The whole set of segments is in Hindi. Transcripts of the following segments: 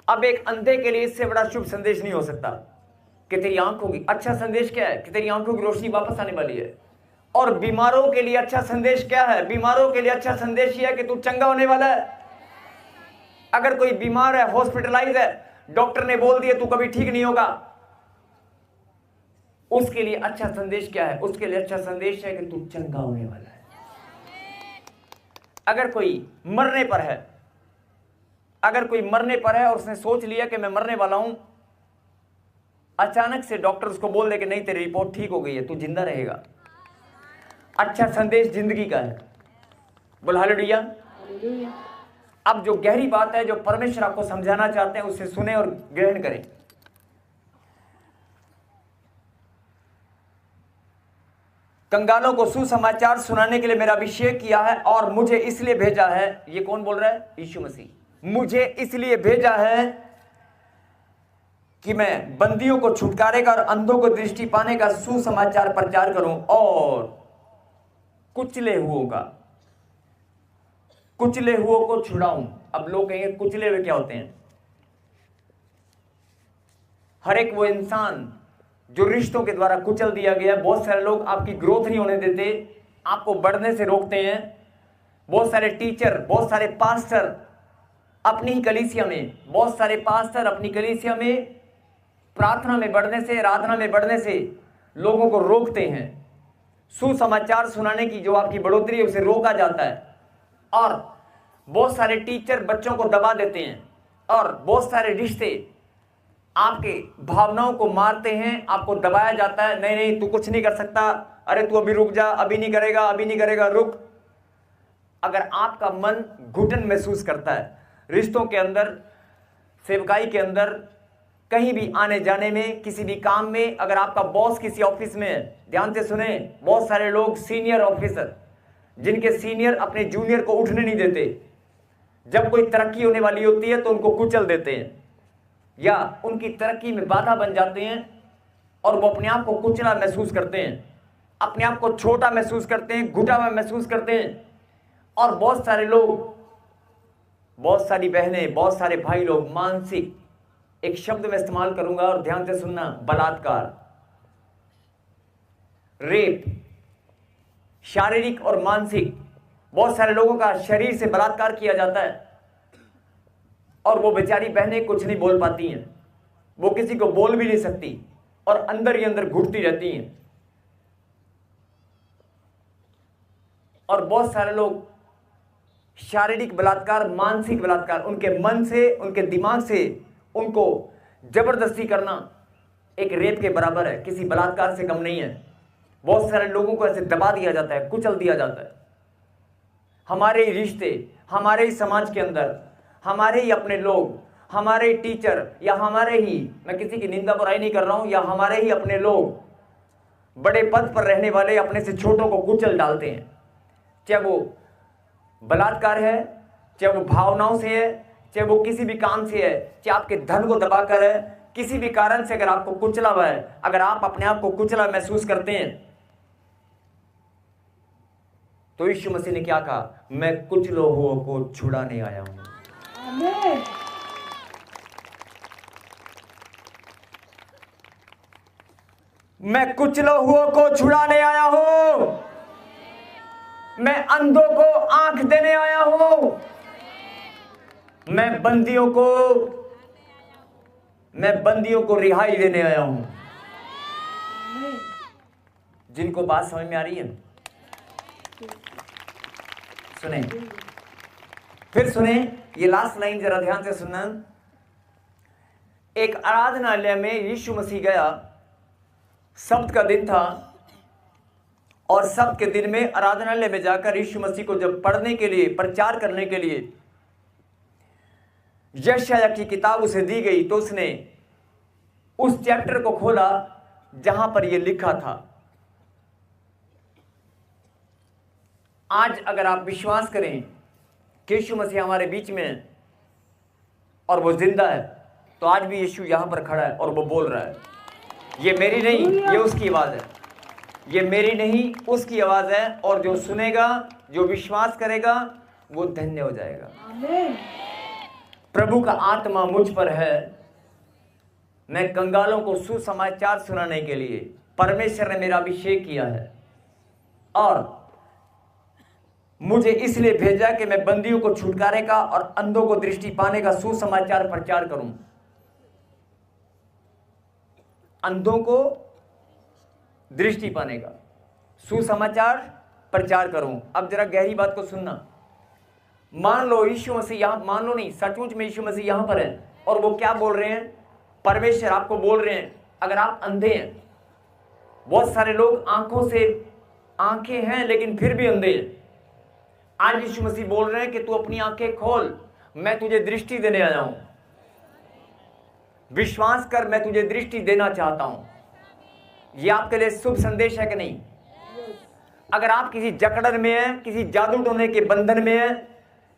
अब एक अंधे के लिए इससे बड़ा शुभ संदेश नहीं हो सकता कि तेरी आंख होगी। अच्छा संदेश क्या है? कि तेरी आंखों की रोशनी वापस आने वाली है। और बीमारों के लिए अच्छा संदेश क्या है? बीमारों के लिए अच्छा संदेश यह है कि तू चंगा होने वाला है। अगर कोई बीमार है, हॉस्पिटलाइज है, डॉक्टर ने बोल दिया तू कभी ठीक नहीं होगा, उसके लिए अच्छा संदेश क्या है? उसके लिए अच्छा संदेश है कि तू चंगा होने वाला है। अगर कोई मरने पर है, अगर कोई मरने पर है और उसने सोच लिया कि मैं मरने वाला हूं, अचानक से डॉक्टर उसको बोल दे कि नहीं तेरी रिपोर्ट ठीक हो गई है, तू जिंदा रहेगा, अच्छा संदेश जिंदगी का है। बोल हालेलुया। अब जो गहरी बात है, जो परमेश्वर आपको समझाना चाहते हैं, उसे सुने और ग्रहण करें। कंगालों को सुसमाचार सुनाने के लिए मेरा अभिषेक किया है और मुझे इसलिए भेजा है। ये कौन बोल रहा है? यीशु मसीह। मुझे इसलिए भेजा है कि मैं बंदियों को छुटकारे का और अंधों को दृष्टि पाने का सुसमाचार प्रचार करूं और कुचले हुओं को छुड़ाऊं। अब लोग कहेंगे कुचले हुए क्या होते हैं? हर एक वो इंसान जो रिश्तों के द्वारा कुचल दिया गया। बहुत सारे लोग आपकी ग्रोथ नहीं होने देते, आपको बढ़ने से रोकते हैं। बहुत सारे टीचर, बहुत सारे पास्टर अपनी ही कलीसिया में, बहुत सारे पास्टर अपनी कलीसिया में प्रार्थना में बढ़ने से, आराधना में बढ़ने से लोगों को रोकते हैं। सुसमाचार सुनाने की जो आपकी बढ़ोतरी है उसे रोका जाता है। और बहुत सारे टीचर बच्चों को दबा देते हैं और बहुत सारे रिश्ते आपके भावनाओं को मारते हैं, आपको दबाया जाता है। नहीं नहीं तू कुछ नहीं कर सकता, अरे तू अभी रुक जा, अभी नहीं करेगा, अभी नहीं करेगा, रुक। अगर आपका मन घुटन महसूस करता है रिश्तों के अंदर, सेवकाई के अंदर, कहीं भी आने जाने में, किसी भी काम में, अगर आपका बॉस किसी ऑफिस में है, ध्यान से सुने, बहुत सारे लोग सीनियर ऑफिसर जिनके सीनियर अपने जूनियर को उठने नहीं देते, जब कोई तरक्की होने वाली होती है तो उनको कुचल देते हैं या उनकी तरक्की में बाधा बन जाते हैं और वो अपने आप को कुचला महसूस करते हैं, अपने आप को छोटा महसूस करते हैं, घुटा हुआ महसूस करते हैं। और बहुत सारे लोग, बहुत सारी बहनें, बहुत सारे भाई लोग मानसिक, एक शब्द में इस्तेमाल करूंगा और ध्यान से सुनना, बलात्कार, रेप, शारीरिक और मानसिक, बहुत सारे लोगों का शरीर से बलात्कार किया जाता है और वो बेचारी बहनें कुछ नहीं बोल पाती हैं, वो किसी को बोल भी नहीं सकती और अंदर ही अंदर घुटती रहती हैं। और बहुत सारे लोग शारीरिक बलात्कार, मानसिक बलात्कार, उनके मन से, उनके दिमाग से उनको जबरदस्ती करना एक रेप के बराबर है, किसी बलात्कार से कम नहीं है। बहुत सारे लोगों को ऐसे दबा दिया जाता है, कुचल दिया जाता है। हमारे ही रिश्ते, हमारे ही समाज के अंदर, हमारे ही अपने लोग, हमारे ही टीचर या हमारे ही, मैं किसी की निंदा बुराई नहीं कर रहा हूं, या हमारे ही अपने लोग, बड़े पद पर रहने वाले अपने से छोटों को कुचल डालते हैं। चाहे वो बलात्कार है, चाहे वो भावनाओं से है, चाहे वो किसी भी काम से है, चाहे आपके धन को दबाकर है, किसी भी कारण से अगर आपको कुचला हुआ है, अगर आप अपने आप को कुचला महसूस करते हैं, तो यीशु मसीह ने क्या कहा? मैं कुचले हुओं को छुड़ाने आया हूं। मैं कुचले हुओं को छुड़ाने आया हूं, मैं अंधों को आंख देने आया हूं, मैं बंदियों को रिहाई देने आया हूं। जिनको बात समझ में आ रही है सुने, फिर सुने, ये लास्ट लाइन जरा ध्यान से सुनना। एक आराधनालय में यीशु मसीह गया, सब्त का दिन था और सब्त के दिन में आराधनालय में जाकर यीशु मसीह को जब पढ़ने के लिए, प्रचार करने के लिए यशायाह की किताब उसे दी गई, तो उसने उस चैप्टर को खोला जहां पर यह लिखा था। आज अगर आप विश्वास करें कि यीशु मसीह हमारे बीच में है और वो जिंदा है, तो आज भी यीशु यहां पर खड़ा है और वो बोल रहा है। ये मेरी नहीं, ये उसकी आवाज है, ये मेरी नहीं, उसकी आवाज है। और जो सुनेगा, जो विश्वास करेगा, वो धन्य हो जाएगा। प्रभु का आत्मा मुझ पर है, मैं कंगालों को सुसमाचार सुनाने के लिए परमेश्वर ने मेरा अभिषेक किया है, और मुझे इसलिए भेजा कि मैं बंदियों को छुटकारे का और अंधों को दृष्टि पाने का सुसमाचार प्रचार करूं। अंधों को दृष्टि पाने का सुसमाचार प्रचार करूं। अब जरा गहरी बात को सुनना। मान लो यीशु मसीह यहां, मान लो नहीं, सचमुच में यीशु मसीह यहां पर है, और वो क्या बोल रहे हैं? परमेश्वर आपको बोल रहे हैं, अगर आप अंधे हैं, बहुत सारे लोग आंखों से आंखें हैं लेकिन फिर भी अंधे हैं, आज यीशु मसीह बोल रहे हैं कि तू अपनी आंखें खोल, मैं तुझे दृष्टि देने आया हूं। विश्वास कर, मैं तुझे दृष्टि देना चाहता हूं। यह आपके लिए शुभ संदेश है कि नहीं? अगर आप किसी जकड़न में हैं, किसी जादू टोने के बंधन में हैं,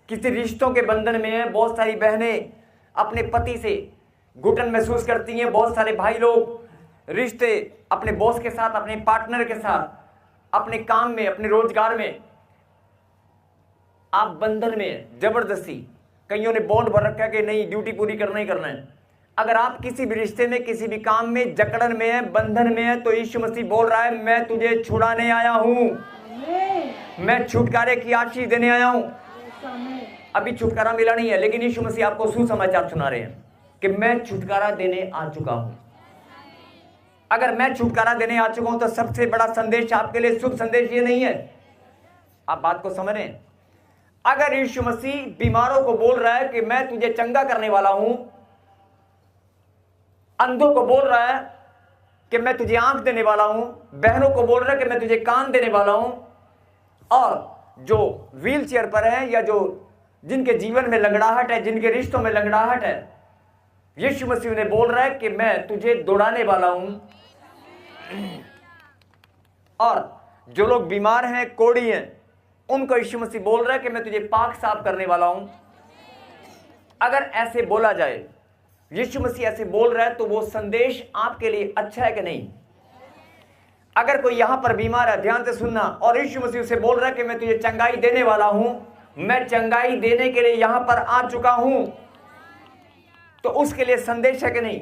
किसी रिश्तों के बंधन में हैं, बहुत सारी बहनें अपने पति से घुटन महसूस करती हैं, बहुत सारे भाई लोग रिश्ते अपने बॉस के साथ, अपने पार्टनर के साथ, अपने काम में, अपने रोजगार में आप बंधन में हैं, जबरदस्ती कईयों ने बॉन्ड भर रखा है कि नहीं, ड्यूटी पूरी करना ही करना है। अगर आप किसी भी रिश्ते में, किसी भी काम में जकड़न में है, बंधन में है, तो यीशु मसीह बोल रहा है, मैं तुझे छुड़ाने आया हूं, मैं छुटकारे की आशीष देने आया हूं। अभी छुटकारा मिला नहीं है, लेकिन यीशु मसीह आपको सुसमाचार सुना रहे हैं कि मैं छुटकारा देने आ चुका हूं। अगर मैं छुटकारा देने आ चुका हूं तो सबसे बड़ा संदेश आपके लिए शुभ संदेश ये नहीं है? आप बात को समझ रहे हैं? अगर यीशु मसीह बीमारों को बोल रहा है कि मैं तुझे चंगा करने वाला हूं, अंधों को बोल रहा है कि मैं तुझे आंख देने वाला हूं, बहनों को बोल रहा है कि मैं तुझे कान देने वाला हूं, और जो व्हील चेयर पर है या जो जिनके जीवन में लंगड़ाहट है, जिनके रिश्तों में लंगड़ाहट है, यीशु मसीह ने बोल रहा है कि मैं तुझे दौड़ाने वाला हूं। और जो लोग बीमार हैं, कोढ़ी हैं, उनको यीशु मसीह बोल रहा है कि मैं तुझे पाक साफ करने वाला हूं। अगर ऐसे बोला जाए, यीशु मसीह ऐसे बोल रहा है, तो वो संदेश आपके लिए अच्छा है कि नहीं? अगर कोई यहां पर बीमार है, ध्यान से सुनना, और यीशु मसीह उसे बोल रहा है कि मैं तुझे चंगाई देने वाला हूं, मैं चंगाई देने के लिए यहां पर आ चुका हूं, तो उसके लिए संदेश है कि नहीं?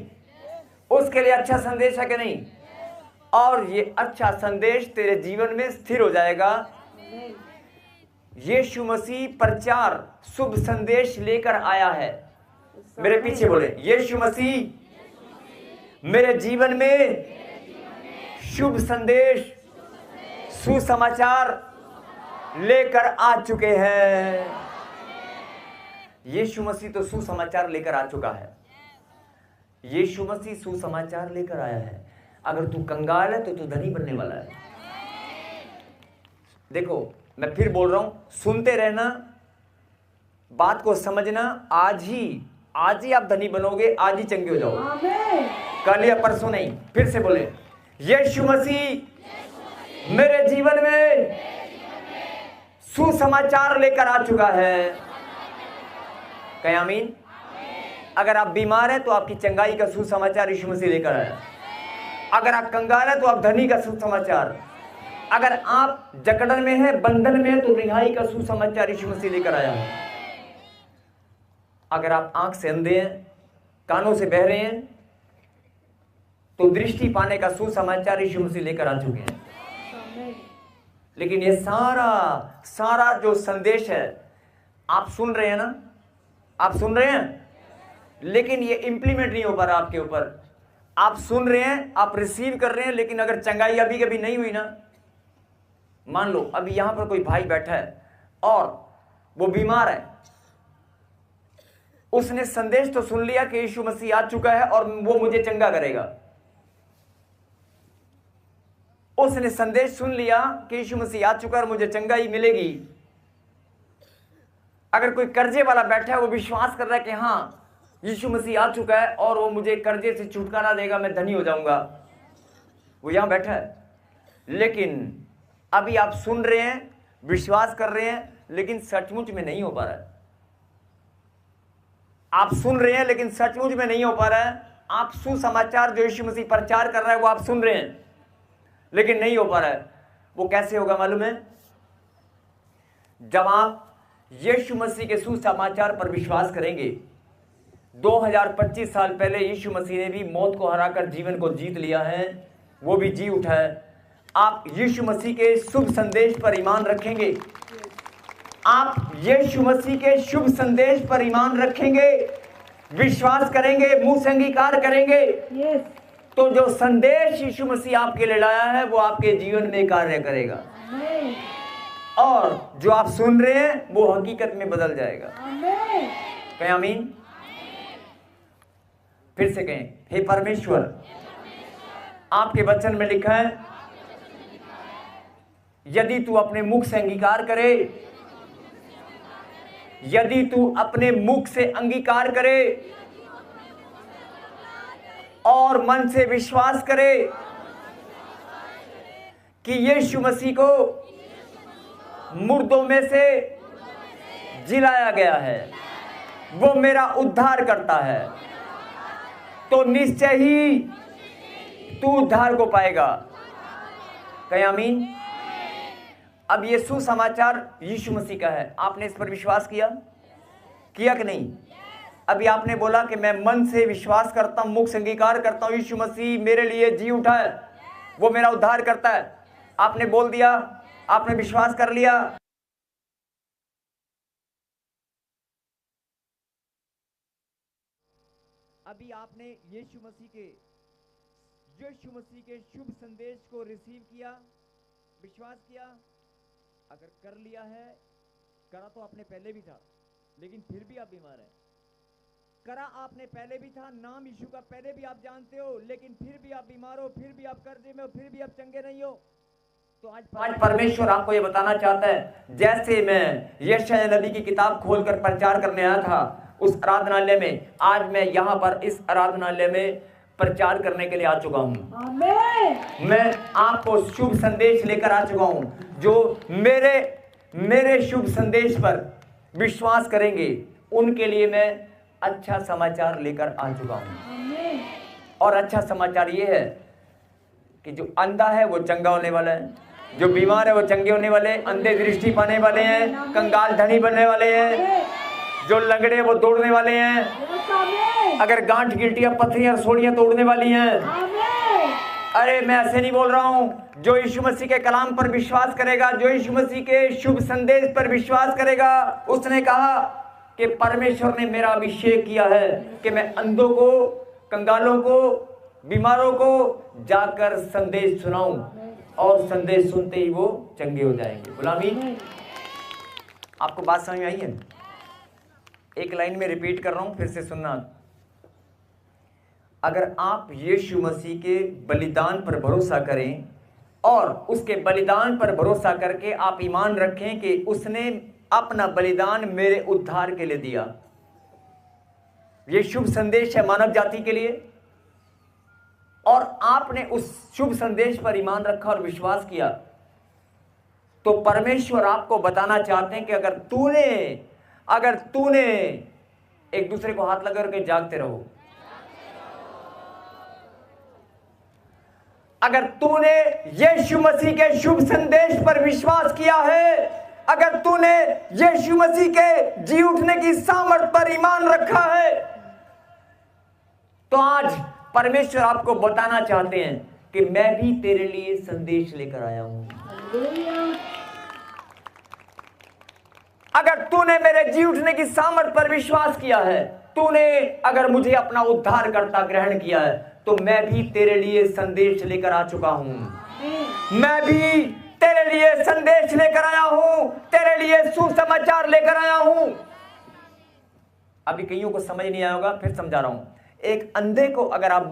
उसके लिए अच्छा संदेश है कि नहीं? और ये अच्छा संदेश तेरे जीवन में स्थिर हो जाएगा। यीशु मसीह प्रचार शुभ संदेश लेकर आया है। मेरे पीछे बोले, यीशु मसीह मेरे जीवन में शुभ संदेश, सुसमाचार लेकर आ चुके हैं। यीशु मसीह तो सुसमाचार लेकर आ चुका है। यीशु मसीह सुसमाचार लेकर आया है। अगर तू कंगाल है तो तू धनी बनने वाला है। देखो, मैं फिर बोल रहा हूं, सुनते रहना, बात को समझना। आज ही आप धनी बनोगे, आज ही चंगे हो जाओगे, कल या परसों नहीं। फिर से बोले, यीशु मसीह मेरे जीवन में सुसमाचार लेकर आ चुका है। कहीं आमीन। अगर आप बीमार हैं तो आपकी चंगाई का सुसमाचार यीशु मसीह लेकर आया। अगर आप कंगाल हैं तो आप धनी का सुसमाचार। अगर आप जकड़न में हैं, बंधन में हैं, तो रिहाई का सुसमाचार यीशु मसीह लेकर आया है। अगर आप आंख से अंधे हैं, कानों से बहरे हैं, तो दृष्टि पाने का सुसमाचार यीशु मसीह लेकर आ चुके हैं। लेकिन ये सारा जो संदेश है, आप सुन रहे हैं ना, आप सुन रहे हैं, लेकिन ये इंप्लीमेंट नहीं हो पा रहा आपके ऊपर। आप सुन रहे हैं, आप रिसीव कर रहे हैं, लेकिन अगर चंगाई अभी कभी नहीं हुई ना, मान लो अभी यहां पर कोई भाई बैठा है और वो बीमार है, उसने संदेश तो सुन लिया कि यीशु मसीह आ चुका है और वो मुझे चंगा करेगा। उसने संदेश सुन लिया कि यीशु मसीह आ चुका है और मुझे चंगाई मिलेगी। अगर कोई कर्जे वाला बैठा है, वो विश्वास कर रहा है कि हाँ यीशु मसीह आ चुका है और वो मुझे कर्जे से छुटकारा देगा, मैं धनी हो जाऊंगा, वो यहां बैठा है। लेकिन अभी आप सुन रहे हैं, विश्वास कर रहे हैं, लेकिन सचमुच में नहीं हो पा रहा है। आप सुन रहे हैं लेकिन सचमुच में नहीं हो पा रहा है। आप सुसमाचार जो यीशु मसीह प्रचार कर रहा है वो आप सुन रहे हैं, लेकिन नहीं हो पा रहा है। वो कैसे होगा मालूम है? जब आप यीशु मसीह के सुसमाचार पर विश्वास करेंगे, 2025 साल पहले यीशु मसीह ने भी मौत को हराकर जीवन को जीत लिया है, वो भी जी उठा है। आप यीशु मसीह के शुभ संदेश पर ईमान रखेंगे, आप यीशु मसीह के शुभ संदेश पर ईमान रखेंगे, विश्वास करेंगे, मुंह से अंगीकार करेंगे, तो जो संदेश यीशु मसीह आपके लिए लाया है वो आपके जीवन में कार्य करेगा, और जो आप सुन रहे हैं वो हकीकत में बदल जाएगा। कहें आमीन। फिर से कहें, हे परमेश्वर, आपके वचन में लिखा है यदि तू अपने मुख से अंगीकार करे, यदि तू अपने मुख से अंगीकार करे और मन से विश्वास करे कि यीशु मसीह को मुर्दों में से जिलाया गया है, वो मेरा उद्धार करता है, तो निश्चय ही तू उद्धार को पाएगा। कहें आमीन। अब ये सुसमाचार यीशु मसीह का है, आपने इस पर विश्वास किया कि नहीं? अभी आपने बोला कि मैं मन से विश्वास करता हूं, मुख से अंगीकार करता हूं, यीशु मसीह मेरे लिए जी उठा है, वो मेरा उद्धार करता है। आपने बोल दिया, आपने विश्वास कर लिया। अभी आपने यीशु मसीह के शुभ संदेश को रिसीव किया, विश्वास किया। अगर कर लिया है, करा तो आपने पहले भी था, लेकिन फिर भी आप बीमार हैं। करा आपने पहले भी था, नाम यीशु का पहले भी आप जानते हो, लेकिन फिर भी आप बीमार हो, फिर भी आप कर्जे में हो, फिर भी आप चंगे नहीं हो। तो आज परमेश्वर आपको ये बताना चाहता है, जैसे मैं यशायाह नबी की किताब खोलकर प्रचार करने आया था उस आराधनालय में, आज मैं यहाँ पर इस आराधनालय में प्रचार करने के लिए आ चुका हूँ। मैं आपको शुभ संदेश लेकर आ चुका हूँ। जो मेरे शुभ संदेश पर विश्वास करेंगे उनके लिए मैं अच्छा समाचार लेकर आ चुका हूँ। और अच्छा समाचार ये है कि जो अंधा है वो चंगा होने वाला है, जो बीमार है वो चंगे होने वाले, अंधे दृष्टि पाने वाले हैं, कंगाल धनी बनने वाले हैं, जो लंगड़े वो दौड़ने वाले हैं, अगर गांठ गिल्टियां पत्थरियां सोड़ियां तोड़ने वाली हैं। अरे मैं ऐसे नहीं बोल रहा हूं। जो यीशु मसीह के कलाम पर विश्वास करेगा, जो यीशु मसीह के शुभ संदेश पर विश्वास करेगा, उसने कहा कि परमेश्वर ने मेरा अभिषेक किया है कि मैं अंधों को, कंगालों को, बीमारों को जाकर संदेश सुनाऊं, और संदेश सुनते ही वो चंगे हो जाएंगे। गुलामी, आपको बात समझ में आई है? एक लाइन में रिपीट कर रहा हूं, फिर से सुनना। अगर आप यीशु मसीह के बलिदान पर भरोसा करें और उसके बलिदान पर भरोसा करके आप ईमान रखें कि उसने अपना बलिदान मेरे उद्धार के लिए दिया, ये शुभ संदेश है मानव जाति के लिए, और आपने उस शुभ संदेश पर ईमान रखा और विश्वास किया, तो परमेश्वर आपको बताना चाहते हैं कि अगर तूने एक दूसरे को हाथ लगा करके जागते रहो, अगर तूने यीशु मसीह के शुभ संदेश पर विश्वास किया है, अगर तूने यीशु मसीह के जी उठने की सामर्थ पर ईमान रखा है, तो आज परमेश्वर आपको बताना चाहते हैं कि मैं भी तेरे लिए संदेश लेकर आया हूं। अगर तूने मेरे जी उठने की सामर्थ पर विश्वास किया है, तूने अगर मुझे अपना उद्धार करता ग्रहण किया है, तो मैं भी तेरे लिए संदेश लेकर आ चुका हूं। मैं भी तेरे लिए संदेश लेकर आया हूं, तेरे लिए सुसमाचार लेकर आया हूं। अभी कईयों को समझ नहीं आया होगा, फिर समझा रहा हूं। एक अंधे को अगर आप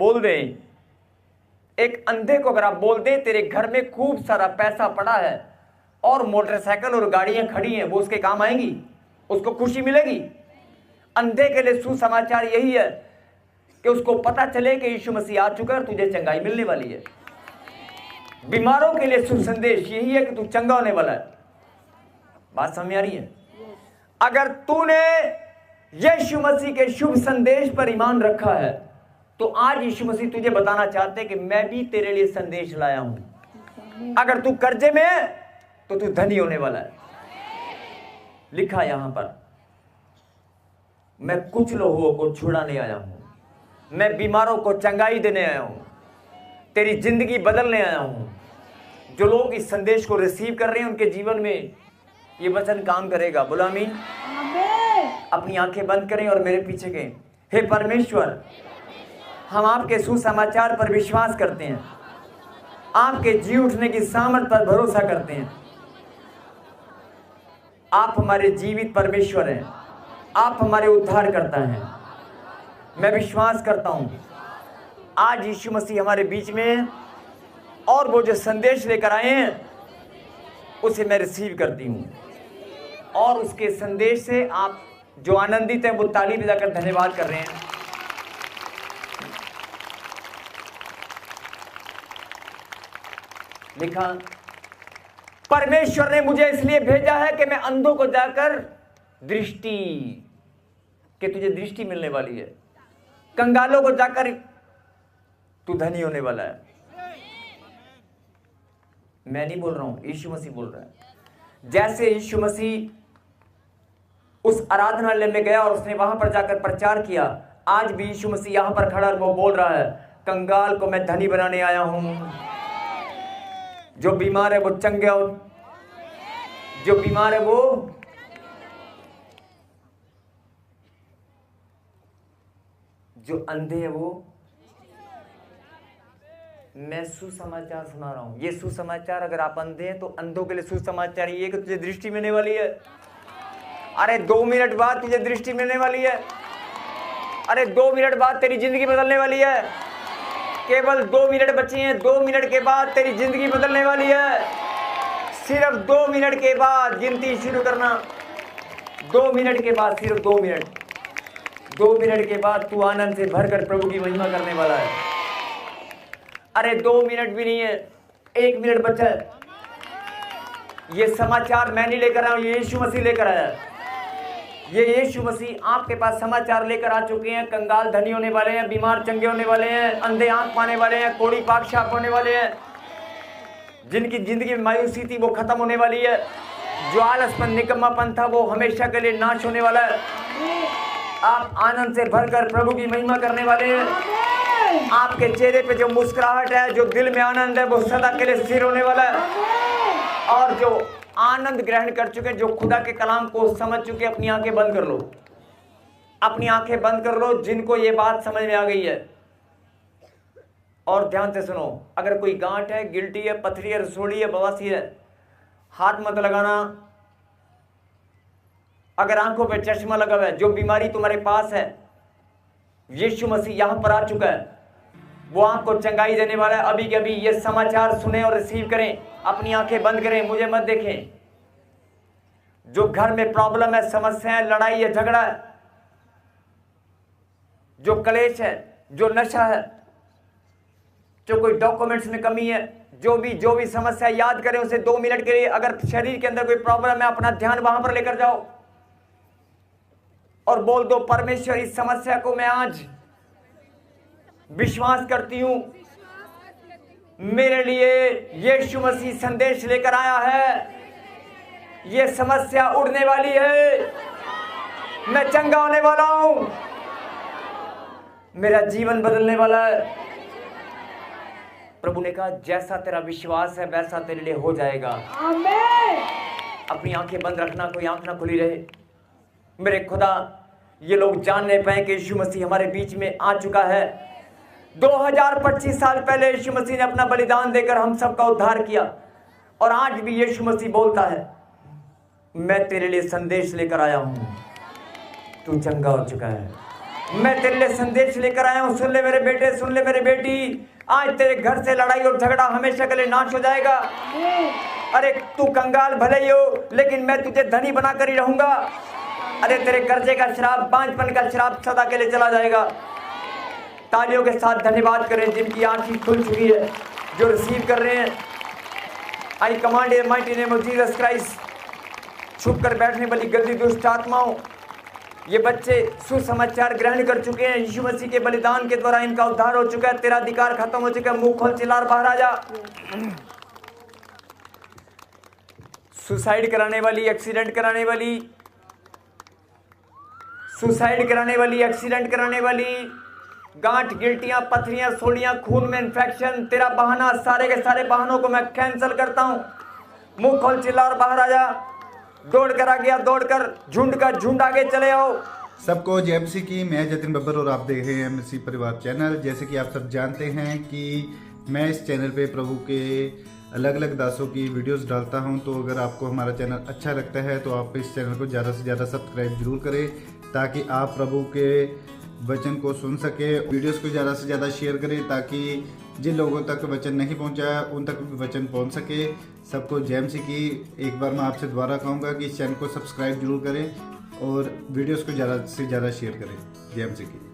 बोल दें तेरे घर में खूब सारा पैसा पड़ा है और मोटरसाइकिल और गाड़ियां खड़ी हैं, वो उसके काम आएंगी, उसको खुशी मिलेगी। अंधे के लिए सुसमाचार यही है कि उसको पता चले कि यीशु मसीह आ चुका है और तुझे चंगाई मिलने वाली है। बीमारों के लिए शुभ संदेश यही है कि तू चंगा होने वाला है। बात समझ में आ रही है? अगर तूने यीशु मसीह के शुभ संदेश पर ईमान रखा है, तो आज यीशु मसीह तुझे बताना चाहते हैं कि मैं भी तेरे लिए संदेश लाया हूं। अगर तू कर्जे में है तो तू धनी होने वाला है। लिखा यहां पर मैं कुछ लोगों को छुड़ाने आया हूं, मैं बीमारों को चंगाई देने आया हूं, तेरी जिंदगी बदलने आया हूं। जो लोग इस संदेश को रिसीव कर रहे हैं उनके जीवन में ये वचन काम करेगा। बोलो आमीन। अपनी आंखें बंद करें और मेरे पीछे गए। हे परमेश्वर, हम आपके सुसमाचार पर विश्वास करते हैं, आपके जी उठने की सामर्थ पर भरोसा करते हैं। आप हमारे जीवित परमेश्वर हैं, आप हमारे उद्धार करता हैं। मैं विश्वास करता हूं आज यीशु मसीह हमारे बीच में है और वो जो संदेश लेकर आए हैं उसे मैं रिसीव करती हूं और उसके संदेश से आप जो आनंदित हैं वो ताली बजाकर धन्यवाद कर रहे हैं। लिखा, परमेश्वर ने मुझे इसलिए भेजा है कि मैं अंधों को जाकर दृष्टि, कि तुझे दृष्टि मिलने वाली है। कंगालों को जाकर तू धनी होने वाला है। मैं नहीं बोल रहा हूं, यीशु मसीह बोल रहा है। जैसे यीशु मसीह उस आराधनालय में गया और उसने वहां पर जाकर प्रचार किया, आज भी यीशु मसीह यहां पर खड़ा वो बोल रहा है, कंगाल को मैं धनी बनाने आया हूं, जो बीमार है वो चंगे हो, जो बीमार है वो, जो अंधे है वो। मैं सुसमाचार सुना रहा हूं। ये सुसमाचार, अगर आप अंधे हैं तो अंधों के लिए सुसमाचार ये कि तुझे दृष्टि मिलने वाली है। अरे 2 मिनट बाद तुझे दृष्टि मिलने वाली है। अरे 2 मिनट बाद तेरी जिंदगी बदलने वाली है। केवल 2 मिनट बचे हैं, 2 मिनट के बाद तेरी जिंदगी बदलने वाली है। सिर्फ 2 मिनट के बाद गिनती शुरू करना। 2 मिनट के बाद, सिर्फ 2 मिनट, 2 मिनट के बाद तू आनंद से भरकर प्रभु की महिमा करने वाला है। अरे 2 मिनट भी नहीं है, 1 मिनट बचा है। ये समाचार मैं नहीं लेकर आया हूं, ये यीशु मसीह लेकर आया है। ये यीशु मसीह आपके पास समाचार लेकर आ चुके हैं। कंगाल धनी होने वाले हैं, बीमार चंगे होने वाले हैं, अंधे आंख पाने वाले हैं, कोढ़ी पाक साफ होने वाले हैं। जिनकी जिंदगी में मायूसी थी वो खत्म होने वाली है। जो आलसपन निकम्मापन था वो हमेशा के लिए नाश होने वाला है। आप आनंद से भरकर प्रभु की महिमा करने वाले हैं। आपके चेहरे पे जो मुस्कुराहट है, जो दिल में आनंद है, वो सदा के लिए स्थिर होने वाला है। और जो आनंद ग्रहण कर चुके, जो खुदा के कलाम को समझ चुके, अपनी आंखें बंद कर लो, अपनी आंखें बंद कर लो। जिनको ये बात समझ में आ गई है और ध्यान से सुनो, अगर कोई गांठ है, गिल्टी है, पथरी है, रसोड़ी है, बवासीर है, हाथ मत लगाना। अगर आंखों पे चश्मा लगा हुआ है, जो बीमारी तुम्हारे पास है, यीशु मसीह यहां पर आ चुका है, वो आंख को चंगाई देने वाला है। अभी के अभी ये समाचार सुने और रिसीव करें। अपनी आंखें बंद करें, मुझे मत देखें। जो घर में प्रॉब्लम है, समस्या है, लड़ाई है, झगड़ा है, जो कलेश है, जो नशा है, जो कोई डॉक्यूमेंट्स में कमी है, जो भी समस्या, याद करें उसे 2 मिनट के लिए। अगर शरीर के अंदर कोई प्रॉब्लम है, अपना ध्यान वहां पर लेकर जाओ और बोल दो, परमेश्वर इस समस्या को मैं आज विश्वास करती हूं, मेरे लिए यीशु मसीह संदेश लेकर आया है। ये समस्या उड़ने वाली है, मैं चंगा होने वाला हूं, मेरा जीवन बदलने वाला है। प्रभु ने कहा, जैसा तेरा विश्वास है वैसा तेरे लिए हो जाएगा। आमीन। अपनी आंखें बंद रखना, कोई आंख ना खुली रहे। मेरे खुदा, ये लोग जान नहीं पाए कि यीशु मसीह हमारे बीच में आ चुका है। 2025 साल पहले यीशु मसीह ने अपना बलिदान देकर हम सबका उद्धार किया और आज भी यीशु मसीह बोलता है, मैं तेरे लिए संदेश लेकर आया हूं, तू चंगा हो चुका है। मैं तेरे लिए संदेश लेकर आया हूं, सुन ले मेरे बेटे, सुन ले मेरे बेटी, आज तेरे घर से लड़ाई और झगड़ा हमेशा के लिए नाश हो जाएगा। अरे तू कंगाल भले ही हो, लेकिन मैं तुझे धनी बनाकर ही रहूंगा। अरे तेरे कर्जे का श्राप, बांझपन का श्राप सदा के लिए चला जाएगा। तालियों के साथ धन्यवाद करें जिनकी आंखें खुल चुकी है, जो रिसीव कर रहे हैं। आई command in mighty name of Jesus Christ. छुप कर बैठने वाली गंदी दुष्ट आत्माओं, ये बच्चे सुसमाचार ग्रहण कर चुके हैं। यीशु मसीह के बलिदान के द्वारा इनका उद्धार हो चुका है, तेरा अधिकार खत्म हो चुका है। मुंह खोल, चिल्ला बाहर आ जा। सुसाइड कराने वाली, एक्सीडेंट कराने वाली, सुसाइड कराने वाली, एक्सीडेंट कराने वाली, गांठ, गिल्टियां, पथरियां, सोलियां, खून में इन्फेक्शन, तेरा बहाना, सारे के सारे बहानों को मैं कैंसिल करता हूं। मुंह खोल, चिल्ला और बाहर आ जा। दौड़ कर आ गया, दौड़ कर, झुंड का झुंड आगे चले आओ। सबको जय मसीह की। मैं जतिन बब्बर और आप देख रहे हैं मसीह परिवार चैनल। जैसे कि आप सब जानते हैं कि मैं इस चैनल पे प्रभु के अलग अलग दासों की वीडियोस डालता हूं, तो अगर आपको हमारा चैनल अच्छा लगता है तो आप इस चैनल को ज़्यादा से ज़्यादा सब्सक्राइब जरूर करें, ताकि आप प्रभु के वचन को सुन सके। वीडियोस को ज़्यादा से ज़्यादा शेयर करें, ताकि जिन लोगों तक वचन नहीं पहुंचा उन तक भी वचन पहुंच सके। सबको जय मसीह की। एक बार मैं आपसे दोबारा कहूँगा कि इस चैनल को सब्सक्राइब जरूर करें और वीडियोस को ज़्यादा से ज़्यादा शेयर करें। जय मसीह की।